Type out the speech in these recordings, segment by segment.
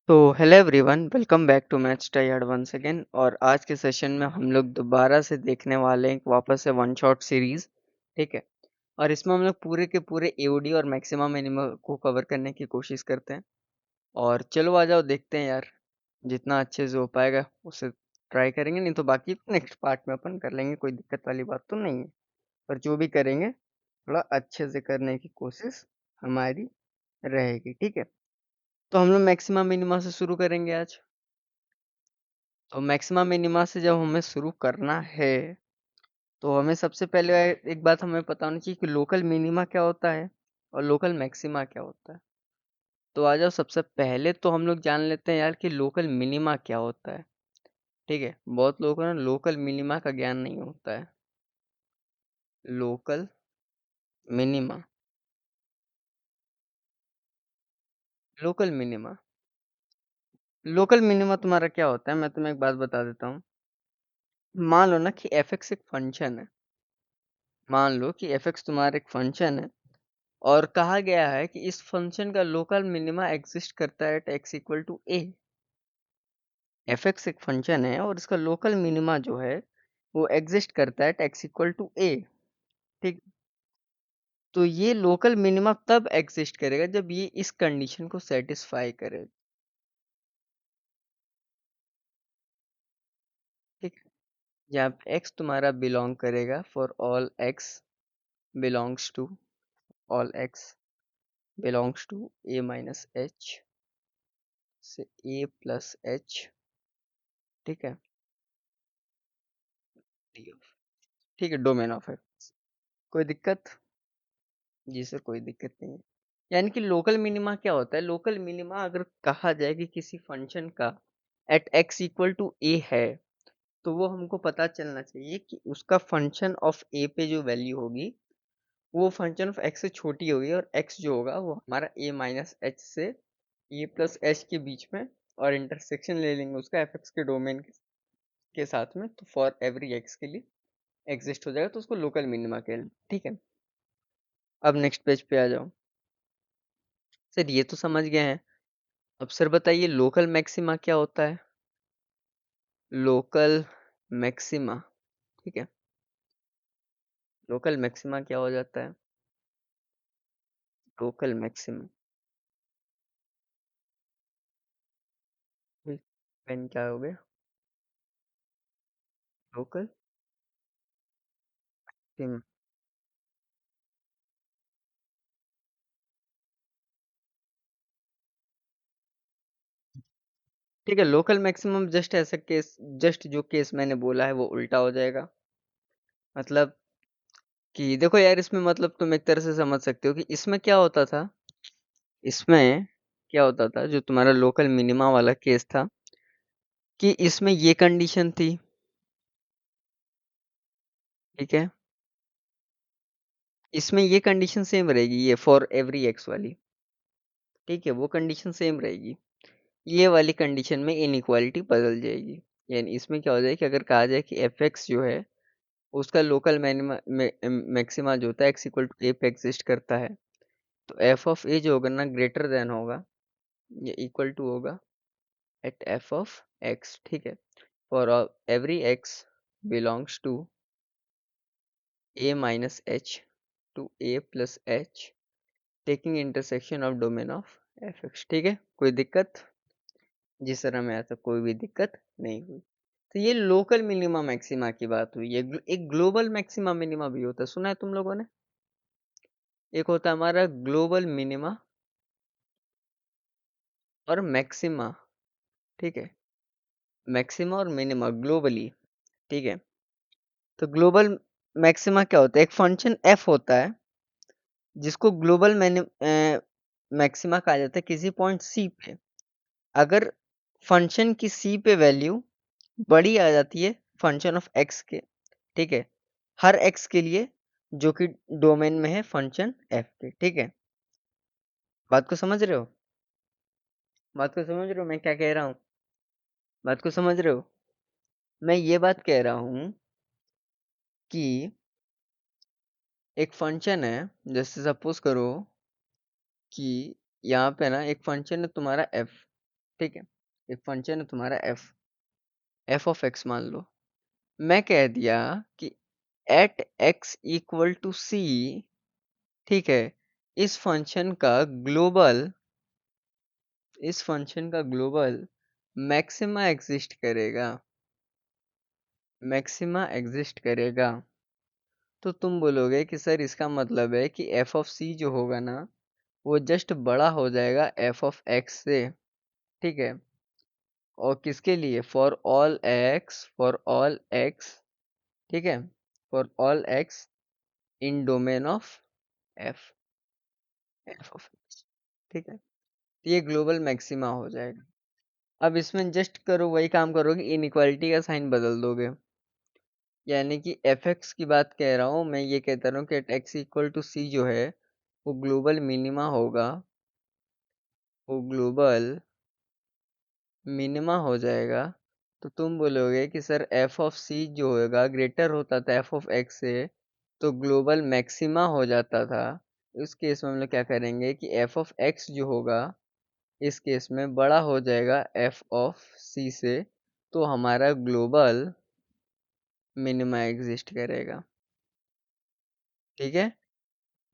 तो hello everyone, welcome back to maths टाइयार्ड once again. और आज के सेशन में हम लोग दोबारा से देखने वाले हैं वापस से वन शॉट सीरीज। ठीक है। और इसमें हम लोग पूरे के पूरे एओडी और मैक्सिमा मिनिमा को कवर करने की कोशिश करते हैं। और चलो आ जाओ, देखते हैं यार, जितना अच्छे से हो पाएगा उसे ट्राई करेंगे, नहीं तो बाकी नेक्स्ट पार्ट में अपन कर लेंगे। कोई दिक्कत वाली बात तो नहीं है, पर जो भी करेंगे थोड़ा अच्छे से करने की कोशिश हमारी रहेगी। ठीक है। तो हम लोग मैक्सिमा मिनिमा से शुरू करेंगे आज। तो मैक्सिमा मिनिमा से जब हमें शुरू करना है तो हमें सबसे पहले एक बात हमें पता होनी चाहिए कि लोकल मिनिमा क्या होता है और लोकल मैक्सिमा क्या होता है। तो आ जाओ, सबसे पहले तो हम लोग जान लेते हैं यार कि लोकल मिनिमा क्या होता है। ठीक है। बहुत लोगों को ना लोकल मिनिमा का ज्ञान नहीं होता है। Local minima, local minima, local minima तुम्हारा क्या होता है, मैं तुम्हें एक बात बता देता हूँ। मान लो ना कि एफ एक्स एक फंक्शन है। मान लो कि एफ एक्स तुम्हारा एक फंक्शन है और कहा गया है कि इस फंक्शन का लोकल मिनिमा एग्जिस्ट करता है at x equal to a. F x एक फंक्शन है और इसका लोकल मिनिमा जो है वो एग्जिस्ट करता है एट एक्स इक्वल टू ए। ठीक। तो ये लोकल मिनिमा तब एग्जिस्ट करेगा जब ये इस कंडीशन को सेटिस्फाई करे। ठीक। जहाँ एक्स तुम्हारा बिलोंग करेगा for all x belongs to, all x belongs to a minus h से ए प्लस एच। ठीक है। ठीक है, डोमेन ऑफ एक्स। कोई दिक्कत? जी सर, कोई दिक्कत नहीं है। यानी कि लोकल मिनिमा क्या होता है? लोकल मिनिमा अगर कहा जाए कि किसी फंक्शन का एट एक्स इक्वल टू ए है, तो वो हमको पता चलना चाहिए कि उसका फंक्शन ऑफ ए पे जो वैल्यू होगी वो फंक्शन ऑफ एक्स से छोटी होगी, और एक्स जो होगा वो हमारा ए माइनस एच से ए प्लस एच के बीच में, और इंटरसेक्शन ले लेंगे उसका एफ एक्स के डोमेन के साथ में, तो फॉर एवरी एक्स के लिए एग्जिस्ट हो जाएगा, तो उसको लोकल मिनिमा कहते हैं। ठीक है। अब नेक्स्ट पेज पे आ जाओ। सर ये तो समझ गए हैं। अब सर बताइए लोकल मैक्सिमा क्या होता है? Local maxima. ठीक है। लोकल मैक्सिमा क्या हो जाता है? लोकल मैक्सिमा, पेन क्या हो गया? Local maxima. ठीक है। लोकल मैक्सिमम जस्ट ऐसा केस, जस्ट जो केस मैंने बोला है वो उल्टा हो जाएगा। मतलब कि देखो यार, इसमें मतलब तुम एक तरह से समझ सकते हो कि इसमें क्या होता था। इसमें क्या होता था, जो तुम्हारा लोकल मिनिमा वाला केस था, कि इसमें ये कंडीशन थी। ठीक है। इसमें ये कंडीशन सेम रहेगी, ये फॉर एवरी एक्स वाली। ठीक है, वो कंडीशन सेम रहेगी। ये वाली कंडीशन में इनइक्वालिटी बदल जाएगी। यानी इसमें क्या हो जाए कि अगर कहा जाए कि एफ एक्स जो है उसका लोकल मैक्सिमा जो होता है एक्स इक्वल टू ए पे एग्जिस्ट करता है, तो एफ ऑफ ए जो होगा ना ग्रेटर देन होगा, ये इक्वल टू होगा एट एफ ऑफ एक्स। ठीक है। For every x belongs to a minus h to a plus h, taking intersection of domain of f x. ठीक है। कोई दिक्कत? जिस तरह में ऐसा कोई भी दिक्कत नहीं हुई। तो ये लोकल मिनिमा मैक्सिमा की बात हुई। एक ग्लोबल मैक्सिमा मिनिमा भी होता है, सुना है तुम लोगों ने? एक होता है हमारा ग्लोबल मिनिमा और मैक्सिमा। ठीक है। मैक्सिमा और मिनिमा ग्लोबली। ठीक है। तो ग्लोबल मैक्सिमा क्या होता है? एक फंक्शन एफ होता है जिसको ग्लोबल मैक्सिमा कहा जाता है किसी पॉइंट सी पे। अगर फंक्शन की सी पे वैल्यू बड़ी आ जाती है फंक्शन ऑफ एक्स के, ठीक है, हर एक्स के लिए जो कि डोमेन में है फंक्शन एफ के। ठीक है। बात को समझ रहे हो? बात को समझ रहे हो मैं क्या कह रहा हूँ? बात को समझ रहे हो? मैं ये बात कह रहा हूँ कि एक फंक्शन है, जैसे सपोज करो कि यहाँ पे ना एक फंक्शन है तुम्हारा एफ। ठीक है। एक फंक्शन है तुम्हारा एफ ऑफ एक्स मान लो। मैं कह दिया कि एट एक्स इक्वल टू सी, ठीक है, इस फंक्शन का ग्लोबल इस फंक्शन का ग्लोबल मैक्सिमा एग्जिस्ट करेगा, मैक्सिमा एग्जिस्ट करेगा। तो तुम बोलोगे कि सर इसका मतलब है कि एफ ऑफ सी जो होगा ना, वो जस्ट बड़ा हो जाएगा एफ ऑफ एक्स से, ठीक है। और किसके लिए? फॉर ऑल एक्स, ठीक है, for all x in domain of F, F of x, ठीक है। तो ये ग्लोबल मैक्सिमा हो जाएगा। अब इसमें जस्ट करो, वही काम करोगे, इनइक्वालिटी का साइन बदल दोगे। यानी कि एफ एक्स की बात कह रहा हूँ मैं, ये कहता रहा हूँ कि एक्स इक्वल टू सी जो है वो ग्लोबल मिनिमा होगा, वो ग्लोबल मिनिमा हो जाएगा। तो तुम बोलोगे कि सर एफ ऑफ सी जो होगा ग्रेटर होता था एफ ऑफ एक्स से, तो ग्लोबल मैक्सिमा हो जाता था। उस केस में हम लोग क्या करेंगे कि एफ ऑफ एक्स जो होगा इस केस में बड़ा हो जाएगा एफ ऑफ सी से, तो हमारा ग्लोबल मिनिमा एग्जिस्ट करेगा, ठीक है।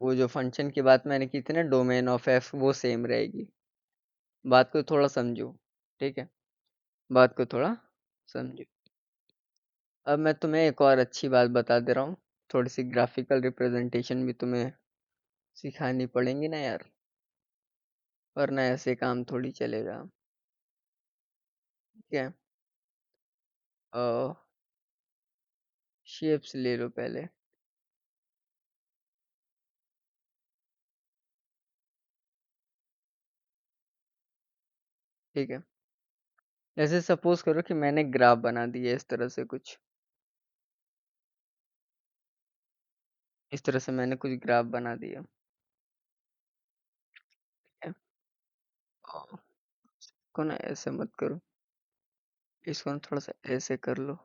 वो जो फंक्शन की बात मैंने की थी ना, डोमेन ऑफ एफ, वो सेम रहेगी। बात को थोड़ा समझो, ठीक है, बात को थोड़ा समझो। अब मैं तुम्हें एक और अच्छी बात बता दे रहा हूँ, थोड़ी सी ग्राफिकल रिप्रेजेंटेशन भी तुम्हें सिखानी पड़ेंगी ना यार, वरना ऐसे काम थोड़ी चलेगा, ठीक है। शेप्स ले लो पहले, ठीक है। जैसे सपोज करो कि मैंने ग्राफ बना दिया इस तरह से कुछ, इस तरह से मैंने कुछ ग्राफ बना दिया, ठीक है। और इसको ना ऐसे मत करो, इसको ना थोड़ा सा ऐसे कर लो,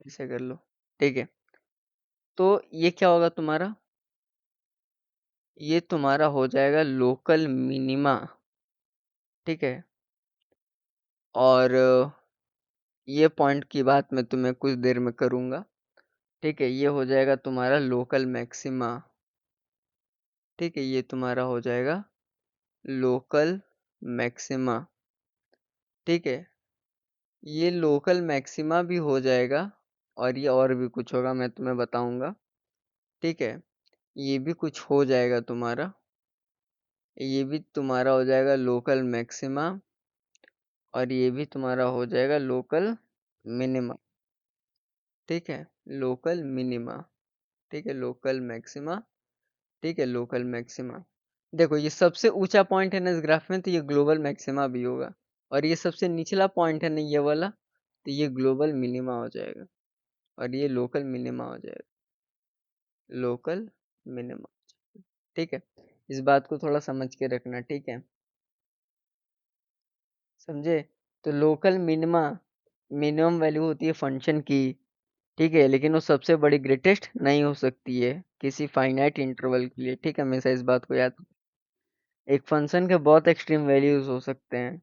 ऐसे कर लो, ठीक है। तो ये क्या होगा तुम्हारा? ये तुम्हारा हो जाएगा लोकल मिनिमा, ठीक है। और ये पॉइंट की बात मैं तुम्हें कुछ देर में करूंगा, ठीक है। ये हो जाएगा तुम्हारा लोकल मैक्सिमा, ठीक है, ये तुम्हारा हो जाएगा लोकल मैक्सिमा, ठीक है। ये लोकल मैक्सिमा भी हो जाएगा, और ये और भी कुछ होगा मैं तुम्हें बताऊंगा, ठीक है। ये भी कुछ हो जाएगा तुम्हारा, ये भी तुम्हारा हो जाएगा लोकल मैक्सिमा, और ये भी तुम्हारा हो जाएगा लोकल मिनिमा, ठीक है, लोकल मिनिमा, ठीक है, लोकल मैक्सिमा, ठीक है, लोकल मैक्सिमा। देखो ये सबसे ऊंचा पॉइंट है ना इस ग्राफ में, तो ये ग्लोबल मैक्सिमा भी होगा। और ये सबसे निचला पॉइंट है ना ये वाला, तो ये ग्लोबल मिनिमा हो जाएगा, और ये लोकल मिनिमा हो जाएगा, लोकल मिनिमा, ठीक है। इस बात को थोड़ा समझ के रखना, ठीक है, समझे। तो लोकल मिनिमा मिनिमम वैल्यू होती है फंक्शन की, ठीक है, लेकिन वो सबसे बड़ी ग्रेटेस्ट नहीं हो सकती है किसी फाइनाइट इंटरवल के लिए, ठीक है, हमेशा इस बात को याद। एक फंक्शन के बहुत एक्सट्रीम वैल्यूज हो सकते हैं,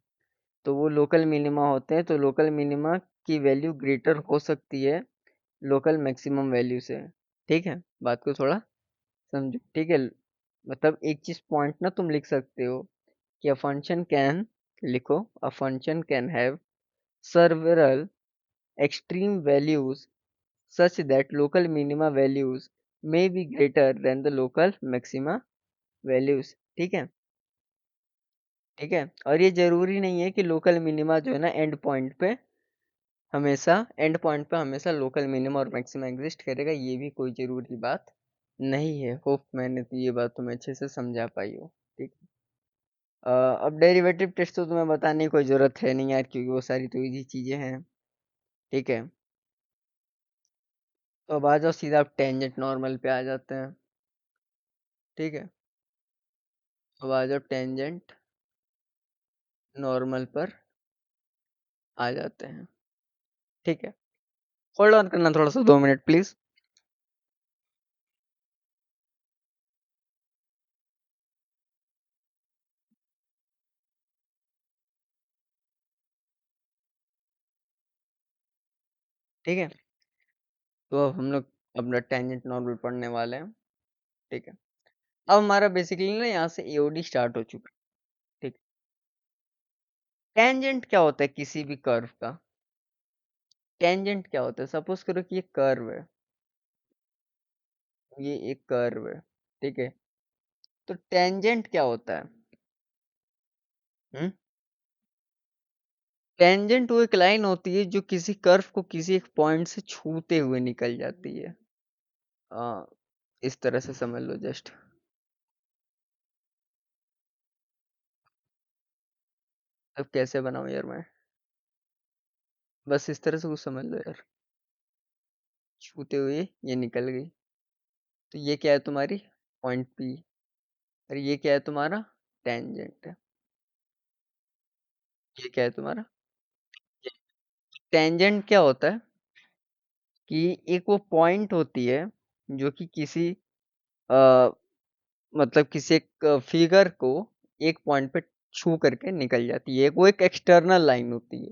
तो वो लोकल मिनिमा होते हैं, तो लोकल मिनिमा की वैल्यू ग्रेटर हो सकती है लोकल मैक्सिमम वैल्यू से, ठीक है। बात को थोड़ा समझो, ठीक है। मतलब एक चीज पॉइंट ना तुम लिख सकते हो कि अ फंक्शन कैन, लिखो, a function can have several extreme values such that local minima values may be greater than the local maxima values, ठीक है, ठीक है। और ये जरूरी नहीं है कि लोकल मिनिमा जो है ना एंड पॉइंट पे हमेशा लोकल मिनिमा और मैक्सिमा एग्जिस्ट करेगा, ये भी कोई जरूरी बात नहीं है। होप मैंने तो ये बात तुम्हें अच्छे से समझा पाई हो, ठीक है। अब डेरिवेटिव टेस्ट तो तुम्हें बताने की कोई जरूरत है नहीं यार, क्योंकि वो सारी तो इजी चीजें हैं, ठीक है। तो अब आ जाओ सीधा, आप टेंजेंट नॉर्मल पे आ जाते हैं, ठीक है। अब आ जाओ टेंजेंट नॉर्मल पर आ जाते हैं, ठीक है। होल्ड ऑन करना थोड़ा सा, 2 मिनट प्लीज। ठीक है। तो अब हम लोग अपना टेंजेंट नॉर्मल पढ़ने वाले हैं। ठीक है। अब हमारा बेसिकली ना यहाँ से एओडी स्टार्ट हो चुका है। ठीक। टेंजेंट क्या होता है किसी भी कर्व का? टेंजेंट क्या होता है? सपोज करो कि ये कर्व है, ये एक कर्व है। ठीक है। तो टेंजेंट क्या होता है? हम्म। टेंजेंट वो एक लाइन होती है जो किसी कर्व को किसी एक पॉइंट से छूते हुए निकल जाती है। हाँ, इस तरह से समझ लो जस्ट। अब कैसे बनाऊं यार मैं? बस इस तरह से कुछ समझ लो यार। छूते हुए ये निकल गई। तो ये क्या है तुम्हारी? Point P. और ये क्या है तुम्हारा? टेंजेंट। ये क्या है तुम्हारा? टेंजेंट क्या होता है कि एक वो पॉइंट होती है जो कि किसी आ, मतलब किसी एक फिगर को एक पॉइंट पे छू करके निकल जाती है। वो एक एक्सटर्नल लाइन होती है।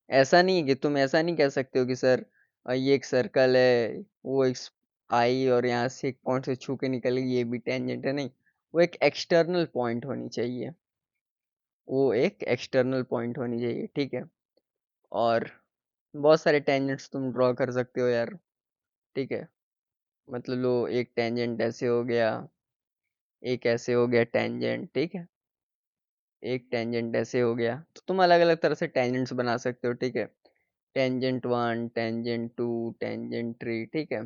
ऐसा नहीं है कि तुम ऐसा नहीं कह सकते हो कि सर ये एक सर्कल है, वो एक आई और यहाँ से एक पॉइंट से छू के निकल गई, ये भी टेंजेंट है। नहीं, वो एक एक्सटर्नल पॉइंट होनी चाहिए। वो एक एक्सटर्नल पॉइंट होनी चाहिए। ठीक है। और बहुत सारे टेंजेंट्स तुम ड्रॉ कर सकते हो यार। ठीक है। मतलब लो, एक टेंजेंट ऐसे हो गया, एक ऐसे हो गया टेंजेंट। ठीक है। एक टेंजेंट ऐसे हो गया, तो तुम अलग अलग तरह से टेंजेंट्स बना सकते हो। ठीक है। Tangent one, tangent two, tangent three. ठीक है।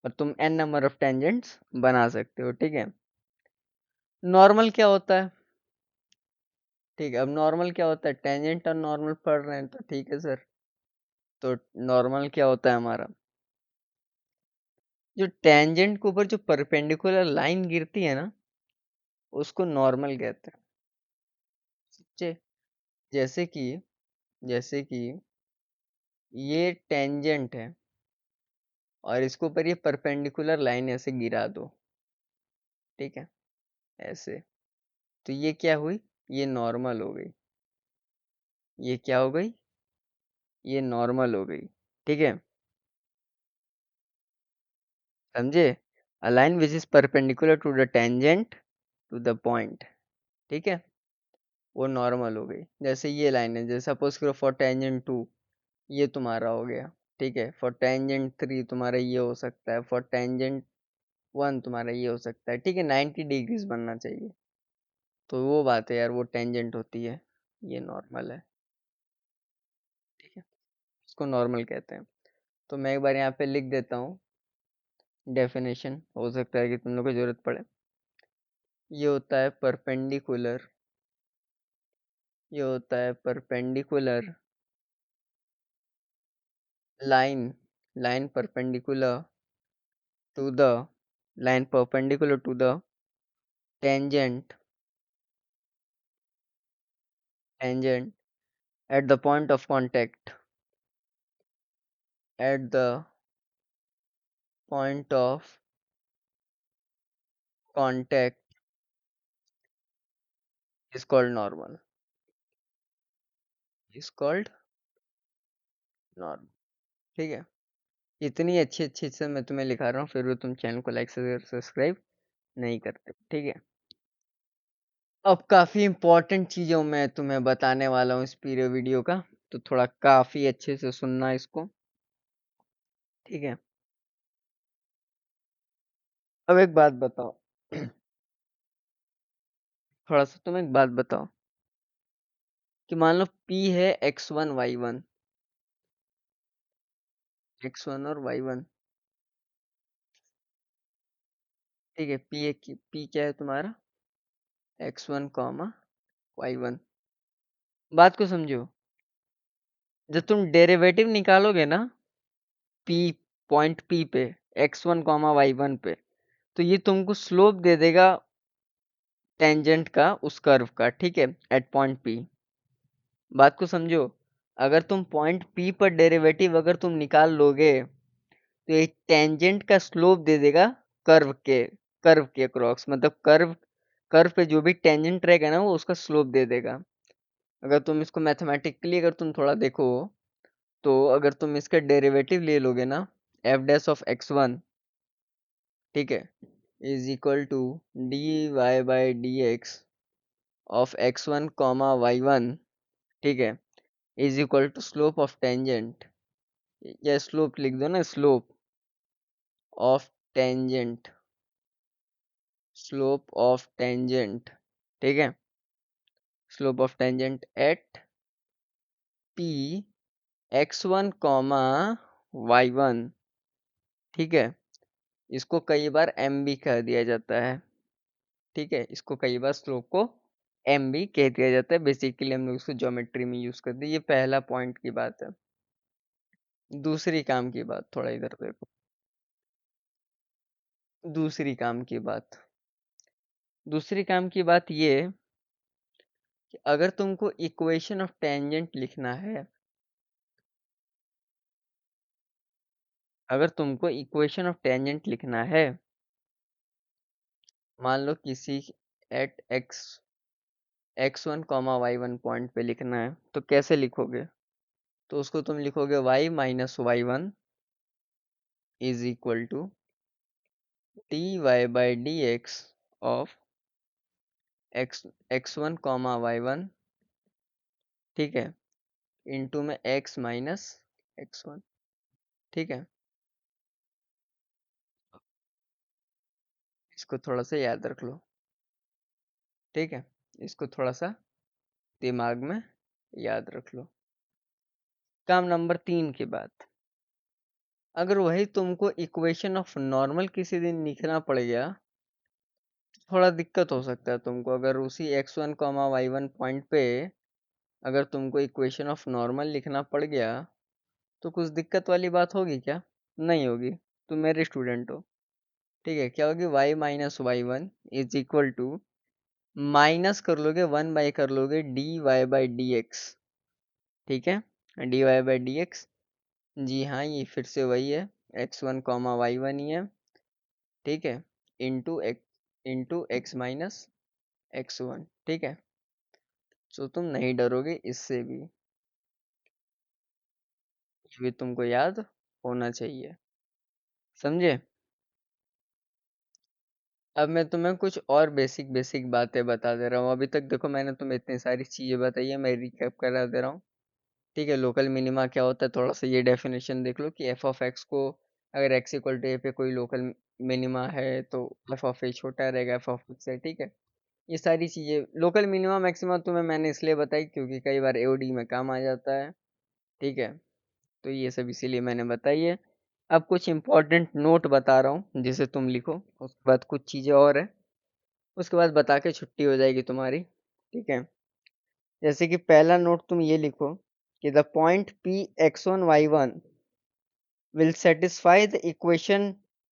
और तुम एन नंबर ऑफ टेंजेंट्स बना सकते हो। ठीक है। नॉर्मल क्या होता है? ठीक है। अब नॉर्मल क्या होता है? टेंजेंट और नॉर्मल पढ़ रहे हैं तो ठीक है सर। तो नॉर्मल क्या होता है हमारा? जो टेंजेंट के ऊपर जो परपेंडिकुलर लाइन गिरती है ना, उसको नॉर्मल कहते हैं। समझे? जैसे कि जैसे कि ये टेंजेंट है और इसके ऊपर ये परपेंडिकुलर लाइन ऐसे गिरा दो। ठीक है। ऐसे। तो ये क्या हुई? ये नॉर्मल हो गई। ये क्या हो गई? ये नॉर्मल हो गई। ठीक है। समझे? A line which is perpendicular to the tangent to the point. ठीक है। वो नॉर्मल हो गई। जैसे ये लाइन है, जैसे सपोज करो फॉर टेंजेंट टू, ये तुम्हारा हो गया। ठीक है। फॉर टेंजेंट थ्री तुम्हारा ये हो सकता है, फॉर टेंजेंट वन तुम्हारा ये हो सकता है। ठीक है। 90 डिग्रीज बनना चाहिए। तो वो बात है यार, वो टेंजेंट होती है। ये नॉर्मल है। ठीक है। इसको नॉर्मल कहते हैं। तो मैं एक बार यहाँ पे लिख देता हूँ डेफिनेशन, हो सकता है कि तुम लोग को जरूरत पड़े। ये होता है परपेंडिकुलर। ये होता है perpendicular line, line perpendicular to the line perpendicular to the tangent tangent at the point of contact, at the point of contact is called normal, is called normal। ठीक है। इतनी अच्छी अच्छी से मैं तुम्हें लिखा रहा हूँ, फिर भी तुम चैनल को लाइक सब्सक्राइब नहीं करते। ठीक है। अब काफी इंपॉर्टेंट चीजों मैं तुम्हें बताने वाला हूँ इस पूरे वीडियो का, तो थोड़ा काफी अच्छे से सुनना इसको। ठीक है। अब एक बात बताओ। थोड़ा सा तुम एक बात बताओ कि मान लो P है x1 y1, x1 और y1। ठीक है। P क्या है तुम्हारा? x1 y1। बात को समझो। जब तुम डेरिवेटिव निकालोगे ना P, पॉइंट P पे, x1 y1 पे, तो ये तुमको स्लोप दे देगा टेंजेंट का, उस कर्व का। ठीक है। At point P। बात को समझो। अगर तुम पॉइंट P पर डेरिवेटिव अगर तुम निकाल लोगे तो ये टेंजेंट का स्लोप दे देगा कर्व के अक्रॉस, मतलब कर्व कर्व पे जो भी टेंजेंट रहेगा ना वो उसका स्लोप दे देगा। अगर तुम इसको मैथमेटिकली अगर तुम थोड़ा देखो तो अगर तुम इसका डेरिवेटिव ले लोगे ना, F dash of X one, ठीक है, is equal to D Y by D X of X one comma Y one, ठीक है, is equal to slope of tangent, या स्लोप लिख दो ना, slope of tangent, slope of tangent, ठीक है, slope of tangent at P X one comma Y one, ठीक है, इसको कई बार एम भी कह दिया जाता है, ठीक है, इसको कई बार स्लोप को एम भी कह दिया जाता है, बेसिकली हम लोग इसको ज्योमेट्री में यूज करते हैं। ये पहला पॉइंट की बात है। दूसरी काम की बात, थोड़ा इधर देखो, दूसरी काम की बात, दूसरी काम की बात ये कि अगर तुमको इक्वेशन ऑफ टेंजेंट लिखना है, अगर तुमको इक्वेशन ऑफ टेंजेंट लिखना है, मान लो किसी at X X one comma Y one point पे लिखना है, तो कैसे लिखोगे? तो उसको तुम लिखोगे Y minus Y one is equal to D Y by D X of X X one comma Y one, ठीक है, इंटू में एक्स माइनस एक्स वन, ठीक है, इसको थोड़ा सा याद रख लो, ठीक है, इसको थोड़ा सा दिमाग में याद रख लो। काम नंबर 3 की बात, अगर वही तुमको इक्वेशन ऑफ नॉर्मल किसी दिन लिखना पड़ गया, तो थोड़ा दिक्कत हो सकता है तुमको। अगर उसी X one comma Y one point पे अगर तुमको इक्वेशन ऑफ नॉर्मल लिखना पड़ गया, तो कुछ दिक्कत वाली बात होगी क्या? नहीं होगी। तुम मेरे स्टूडेंट हो, ठीक है, क्या होगी, Y minus Y one is equal to, minus कर लोगे, वन बाई कर लोगे D Y by D X, ठीक है, D Y by D X, जी हाँ, ये फिर से वही है, X one comma Y one ही है, ठीक है, into X minus X one, ठीक है। सो तुम नहीं डरोगे इससे भी, ये भी तुमको याद होना चाहिए, समझे? अब मैं तुम्हें कुछ और बेसिक बेसिक बातें बता दे रहा हूँ। अभी तक देखो मैंने तुम्हें इतनी सारी चीज़ें बताई है, मैं रिकैप करा दे रहा हूँ, ठीक है। लोकल मिनिमा क्या होता है, थोड़ा सा ये डेफिनेशन देख लो कि एफ ऑफ एक्स को, अगर एक्स इक्वल टू ए पे कोई लोकल मिनिमा है तो एफ ऑफ ए छोटा रहेगा एफ ऑफ एक्स से, ठीक है। ये सारी चीज़ें लोकल मिनिमा मैक्सिमा तुम्हें मैंने इसलिए बताई क्योंकि कई बार एओडी में काम आ जाता है, ठीक है, तो ये सब इसीलिए मैंने बताई है। अब कुछ इंपॉर्टेंट नोट बता रहा हूँ जिसे तुम लिखो, उसके बाद कुछ चीज़ें और है, उसके बाद बता के छुट्टी हो जाएगी तुम्हारी, ठीक है। जैसे कि पहला नोट तुम ये लिखो कि the point P X one Y one will satisfy the equation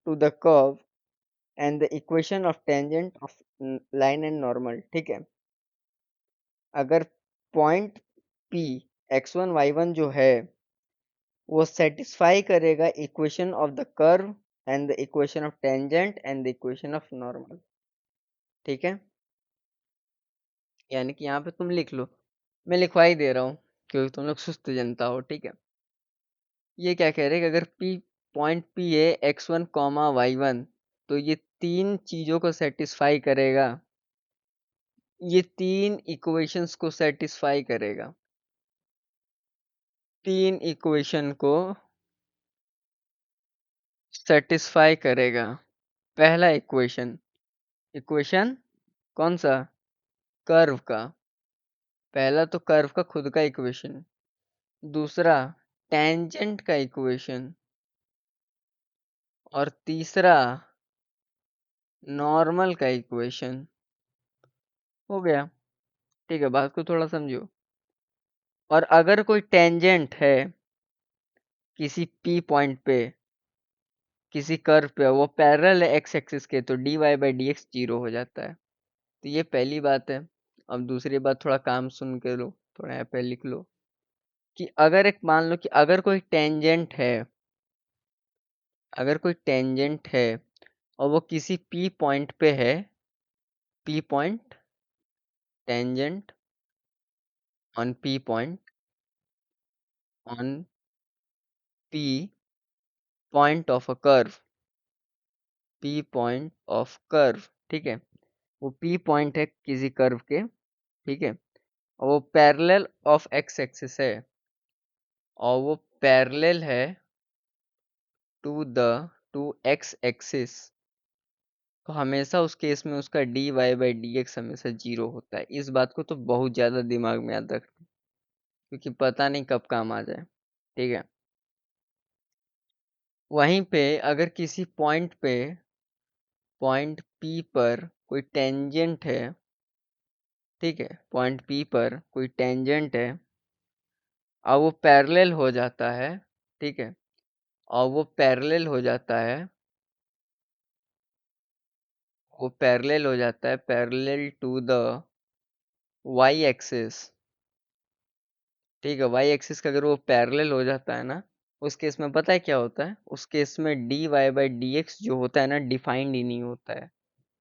to the curve and the equation of tangent of line and normal, ठीक है। अगर पॉइंट P x1 y1 जो है वो सेटिस्फाई करेगा equation of the curve and the equation of tangent and the equation of normal, ठीक है। यानी कि यहाँ पे तुम लिख लो, मैं लिखवा ही दे रहा हूँ क्योंकि तुम लोग सुस्त जनता हो, ठीक है। ये क्या कह रहे हैं कि अगर P पॉइंट P है x1 कॉमा y1, तो ये तीन चीजों को सेटिस्फाई करेगा, ये तीन इक्वेशंस को सेटिस्फाई करेगा, तीन इक्वेशन को सेटिस्फाई करेगा। पहला इक्वेशन, इक्वेशन कौन सा, कर्व का, पहला तो कर्व का खुद का इक्वेशन, दूसरा टेंजेंट का इक्वेशन, और तीसरा नॉर्मल का इक्वेशन। हो गया, ठीक है, बात को थोड़ा समझो। और अगर कोई टेंजेंट है किसी पी पॉइंट पे, किसी कर्व पे, वो पैरेलल है एक्स एक्सिस के, तो D Y by D X zero हो जाता है। तो ये पहली बात है। अब दूसरी बात, थोड़ा काम सुन के लो, थोड़ा यहाँ पे लिख लो कि अगर एक, मान लो कि अगर कोई टेंजेंट है, अगर कोई टेंजेंट है और वो किसी पी पॉइंट पे है, P point, tangent on P point, on P point of a curve, P point of curve, ठीक है। वो P पॉइंट है किसी कर्व के, ठीक है, और वो पैरेलल ऑफ एक्स एक्सिस है, और वो पैरेलल है to the to X axis, तो हमेशा उस केस में उसका dy बाई डी एक्स हमेशा जीरो होता है। इस बात को तो बहुत ज़्यादा दिमाग में याद रखना, क्योंकि पता नहीं कब काम आ जाए, ठीक है। वहीं पे अगर किसी पॉइंट P पर कोई टेंजेंट है, ठीक है, पॉइंट P पर कोई टेंजेंट है, और वो पैरेलल हो जाता है, ठीक है, और वो पैरेलल हो जाता है, वो पैरेलल हो जाता है, parallel to the Y axis, ठीक है। वाई एक्सिस का अगर वो पैरेलल हो जाता है ना, उस केस में पता है क्या होता है, उस केस में D Y by D X जो होता है ना, डिफाइंड ही नहीं होता है।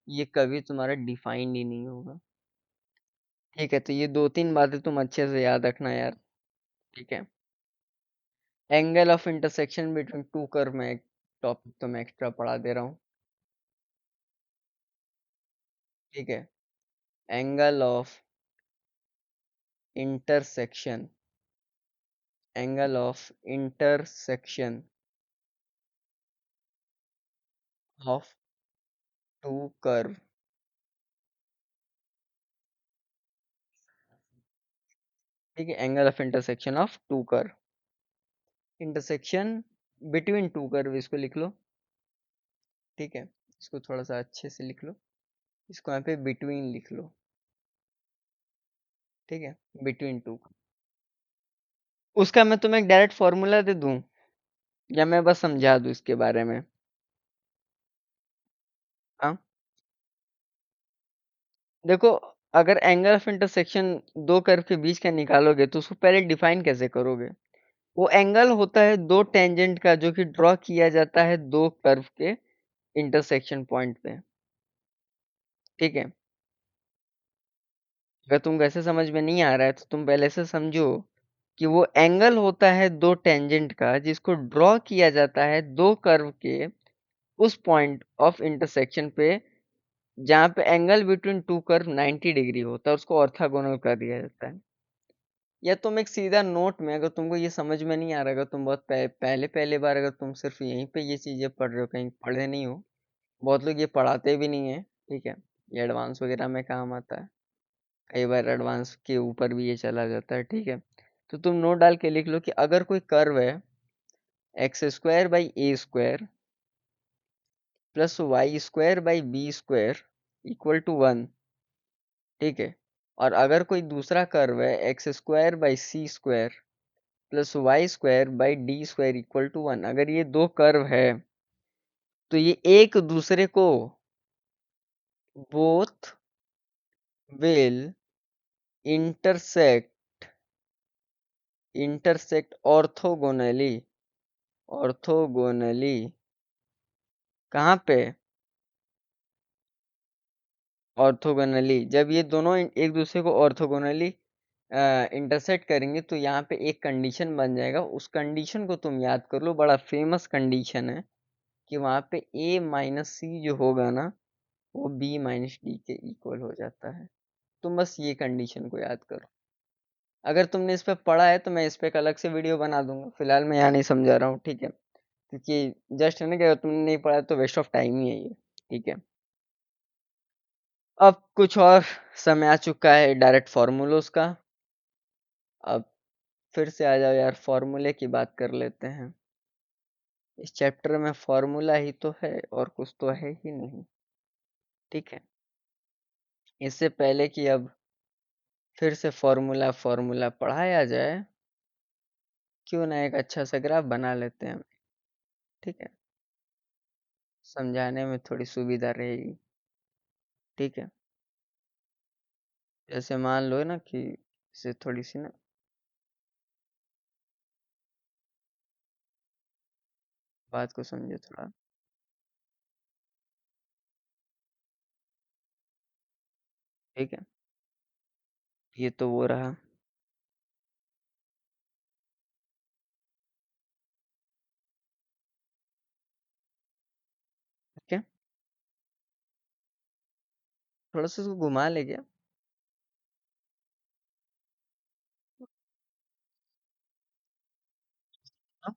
ये कभी तुम्हारा डिफाइंड ही नहीं होगा, ठीक है। तो ये दो तीन बातें तुम अच्छे से याद रखना यार, ठीक है। Angle of intersection between two curve में एक टॉपिक तो मैं एक्स्ट्रा पढ़ा दे रहा हूँ, ठीक है। Angle of intersection, angle of intersection of two curve, ठीक है। Angle of intersection of two curve, intersection between two curve इसको लिख लो, ठीक है। इसको थोड़ा सा अच्छे से लिख लो, इसको यहाँ पे बिटवीन लिख लो, ठीक है, बिटवीन टू। उसका मैं तुम्हें एक डायरेक्ट फॉर्मूला दे दूं, या मैं बस समझा दूं इसके बारे में? हाँ, देखो, अगर एंगल ऑफ इंटरसेक्शन दो कर्व के बीच का निकालोगे तो उसको पहले डिफाइन कैसे करोगे? वो एंगल होता है दो टेंजेंट का, जो कि ड्रॉ किया जाता है दो कर्व के इंटरसेक्शन पॉइंट पे, ठीक है। अगर तुम वैसे समझ में नहीं आ रहा है तो तुम पहले से समझो कि वो एंगल होता है दो टेंजेंट का, जिसको ड्रॉ किया जाता है दो कर्व के उस पॉइंट ऑफ इंटरसेक्शन पे जहाँ पे angle between two curve 90 degree होता है, उसको ऑर्थोगोनल कर दिया जाता है। या तुम एक सीधा नोट में, अगर तुमको ये समझ में नहीं आ रहा, अगर तुम बहुत पहले पहले बार अगर तुम सिर्फ यहीं पे ये चीजें पढ़ रहे हो, कहीं पढ़े नहीं हो, बहुत लोग ये पढ़ाते भी नहीं है, ठीक है, ये एडवांस वगैरह में काम आता है, कई बार एडवांस के ऊपर भी ये चला जाता है, ठीक है। तो तुम नोट डाल के लिख लो कि अगर कोई कर्व है X square by A square plus Y square by B square equal to one, ठीक है, और अगर कोई दूसरा कर्व है X square by C square plus Y square by D square equal to one, अगर ये दो कर्व है तो ये एक दूसरे को both will intersect, intersect orthogonally, orthogonally कहाँ पे? ऑर्थोगोनली, जब ये दोनों एक दूसरे को ऑर्थोगोनली इंटरसेक्ट करेंगे तो यहाँ पे एक कंडीशन बन जाएगा, उस कंडीशन को तुम याद कर लो, बड़ा फेमस कंडीशन है, कि वहाँ पे a माइनस सी जो होगा ना, वो b माइनस डी के इक्वल हो जाता है। तुम बस ये कंडीशन को याद करो। अगर तुमने इस पे पढ़ा है तो मैं इस पे एक अलग से वीडियो बना दूंगा, फिलहाल मैं यहाँ नहीं समझा रहा हूँ, ठीक है, क्योंकि जस्ट है ना कि अगर तुमने नहीं पढ़ा तो वेस्ट ऑफ टाइम ही है ये, ठीक है। अब कुछ और समय आ चुका है डायरेक्ट फॉर्मूलोज का। अब फिर से आ जाओ यार, फॉर्मूले की बात कर लेते हैं। इस चैप्टर में फॉर्मूला ही तो है, और कुछ तो है ही नहीं, ठीक है। इससे पहले कि अब फिर से फॉर्मूला फॉर्मूला पढ़ाया जाए, क्यों ना एक अच्छा सा ग्राफ बना लेते हैं, ठीक है, समझाने में थोड़ी सुविधा रहेगी, ठीक है। जैसे मान लो ना कि इसे थोड़ी सी ना बात को समझो थोड़ा, ठीक है। ये तो वो रहा, थोड़ा सा इसको घुमा ले क्या। हाँ?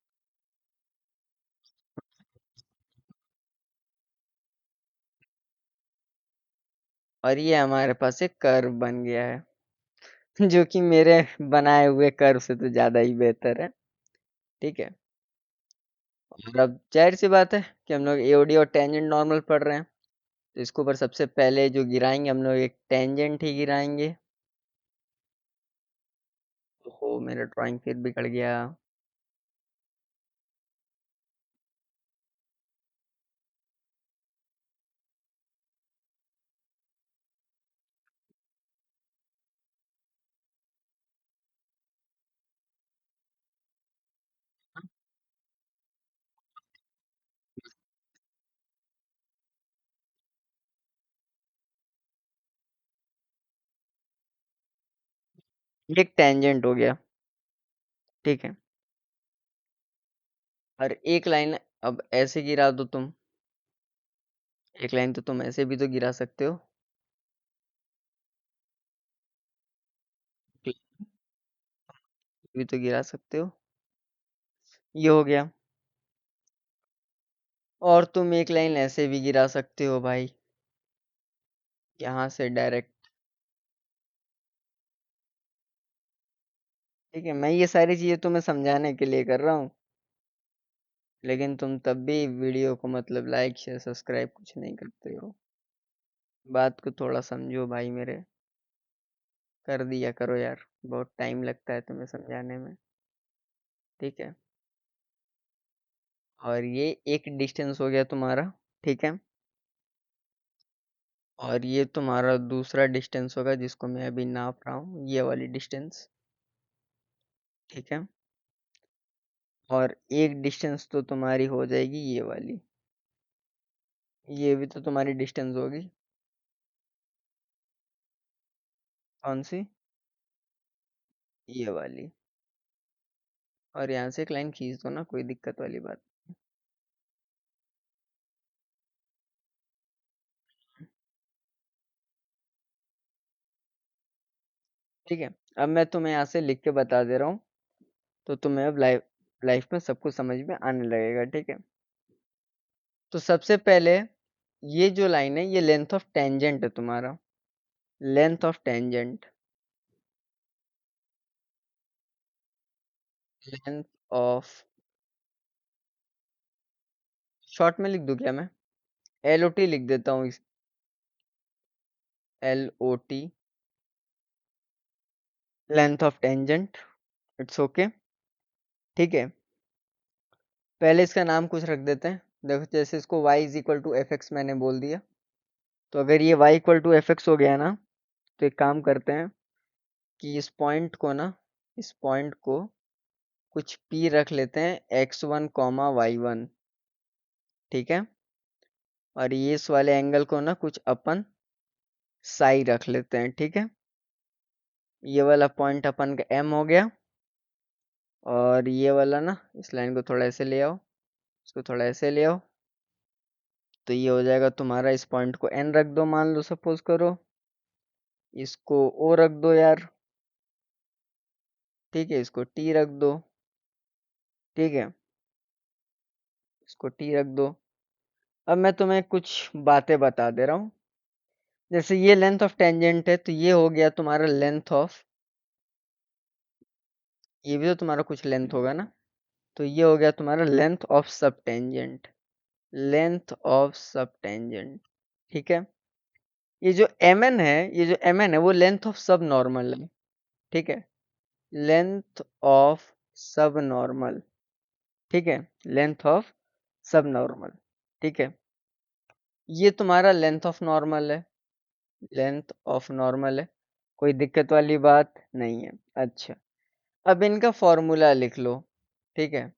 और ये हमारे पास एक कर्व बन गया है जो कि मेरे बनाए हुए कर्व से तो ज्यादा ही बेहतर है। ठीक है। और अब जाहिर सी बात है कि हम लोग एओडी और टेंजेंट नॉर्मल पढ़ रहे हैं, तो इसके ऊपर सबसे पहले जो गिराएंगे हम लोग एक टेंजेंट ही गिराएंगे। ओहो, मेरा ड्राइंग फिर बिगड़ गया। ये एक टेंजेंट हो गया। ठीक है। और एक लाइन अब ऐसे गिरा दो तुम। एक लाइन तो तुम ऐसे भी तो गिरा सकते हो। एक भी तो गिरा सकते हो। ये हो गया। और तुम एक लाइन ऐसे भी गिरा सकते हो भाई, यहाँ से डायरेक्ट। ठीक है, मैं ये सारी चीजें तुम्हें समझाने के लिए कर रहा हूँ, लेकिन तुम तब भी वीडियो को मतलब लाइक शेयर सब्सक्राइब कुछ नहीं करते हो। बात को थोड़ा समझो भाई मेरे। कर दिया करो यार, बहुत टाइम लगता है तुम्हें समझाने में। ठीक है। और ये एक डिस्टेंस हो गया तुम्हारा। ठीक है। और ये तुम्हारा दूसरा डिस्टेंस होगा जिसको मैं अभी नाप रहा हूँ, ये वाली डिस्टेंस। ठीक है। और एक डिस्टेंस तो तुम्हारी हो जाएगी ये वाली। ये भी तो तुम्हारी डिस्टेंस होगी। कौन सी? ये वाली। और यहाँ से एक लाइन खींच दो ना, कोई दिक्कत वाली बात। ठीक है। अब मैं तुम्हें यहाँ से लिख के बता दे रहा हूँ, तो तुम्हें अब लाइफ लाइफ में सब कुछ समझ में आने लगेगा। ठीक है। तो सबसे पहले ये जो लाइन है ये लेंथ ऑफ टेंजेंट है तुम्हारा। Length of tangent. Length of, short में लिख दूं क्या मैं? एल ओ टी लिख देता हूँ। L O T, length of tangent. It's okay. ठीक है। पहले इसका नाम कुछ रख देते हैं। देखो, जैसे इसको y is equal to F X मैंने बोल दिया, तो अगर ये y equal to F X हो गया ना, तो एक काम करते हैं कि इस पॉइंट को ना, इस पॉइंट को कुछ p रख लेते हैं, x1 कॉमा y1। ठीक है। और ये इस वाले एंगल को ना कुछ अपन साई रख लेते हैं। ठीक है। ये वाला पॉइंट अपन का m हो गया। और ये वाला ना, इस लाइन को थोड़ा ऐसे ले आओ, इसको थोड़ा ऐसे ले आओ, तो ये हो जाएगा तुम्हारा, इस पॉइंट को n रख दो, मान लो सपोज करो, इसको o रख दो यार। ठीक है, इसको t रख दो। ठीक है, इसको t रख दो। अब मैं तुम्हें कुछ बातें बता दे रहा हूँ। जैसे ये लेंथ ऑफ टेंजेंट है, तो ये हो गया तुम्हारा लेंथ ऑफ, ये भी तो तुम्हारा कुछ लेंथ होगा ना, तो ये हो गया तुम्हारा लेंथ ऑफ सब टेंजेंट। लेंथ ऑफ सब टेंजेंट। ठीक है। ये जो mn है, ये जो mn है वो लेंथ ऑफ सब नॉर्मल है। ठीक है। लेंथ ऑफ सब नॉर्मल। ठीक है। लेंथ ऑफ सब नॉर्मल। ठीक है। ये तुम्हारा लेंथ ऑफ नॉर्मल है। लेंथ ऑफ नॉर्मल है, कोई दिक्कत वाली बात नहीं है। अच्छा, अब इनका फॉर्मूला लिख लो। ठीक है।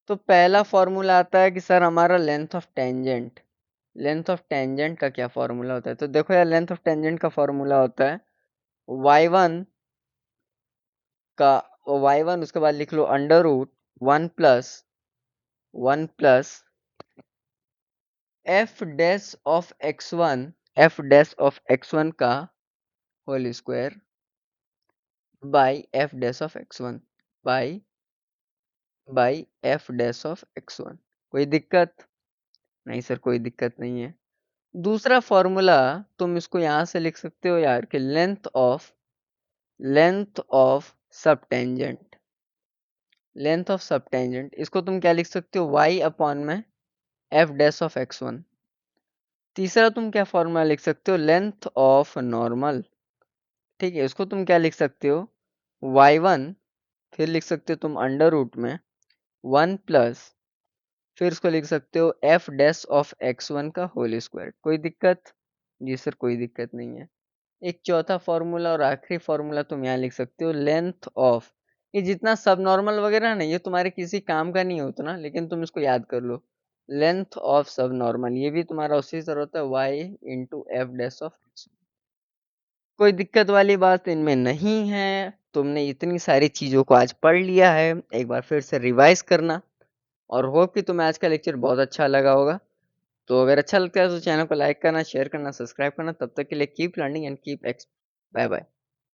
तो पहला फॉर्मूला आता है कि सर हमारा length of tangent, length of tangent का क्या फॉर्मूला होता है? तो देखो यार, लेंथ ऑफ टेंजेंट का फॉर्मूला होता है y1 का, y1 उसके बाद लिख लो under root one plus F dash of x1 F dash of x1 का whole square by F dash of x1 by F dash of x1। कोई दिक्कत? नहीं सर, कोई दिक्कत नहीं है। दूसरा फॉर्मूला तुम इसको यहां से लिख सकते हो यार कि लेंथ ऑफ सबटेंजेंट इसको तुम क्या लिख सकते हो, y अपॉन में एफ डैश ऑफ x1। तीसरा तुम क्या फॉर्मूला लिख सकते हो, लेंथ ऑफ नॉर्मल। ठीक है, इसको तुम क्या लिख सकते हो, y1, फिर लिख सकते हो तुम अंडर रूट में 1 प्लस, फिर इसको लिख सकते हो एफ डैश ऑफ x1 का होल स्क्वायर। कोई दिक्कत? जी सर, कोई दिक्कत नहीं है। एक चौथा फॉर्मूला और आखिरी फॉर्मूला तुम यहाँ लिख सकते हो, लेंथ ऑफ, ये जितना सब नॉर्मल वगैरह ना, ये तुम्हारे किसी काम का नहीं होता ना, लेकिन तुम इसको याद कर लो। लेंथ ऑफ सब नॉर्मल, ये भी तुम्हारा उसी तरह होता है, y into F dash of. कोई दिक्कत वाली बात इनमें नहीं है। तुमने इतनी सारी चीजों को आज पढ़ लिया है, एक बार फिर से रिवाइज करना। और होप कि तुम्हें आज का लेक्चर बहुत अच्छा लगा होगा। तो अगर अच्छा लगता है तो चैनल को लाइक करना, शेयर करना, सब्सक्राइब करना। तब तक के लिए keep learning and keep X. Bye bye.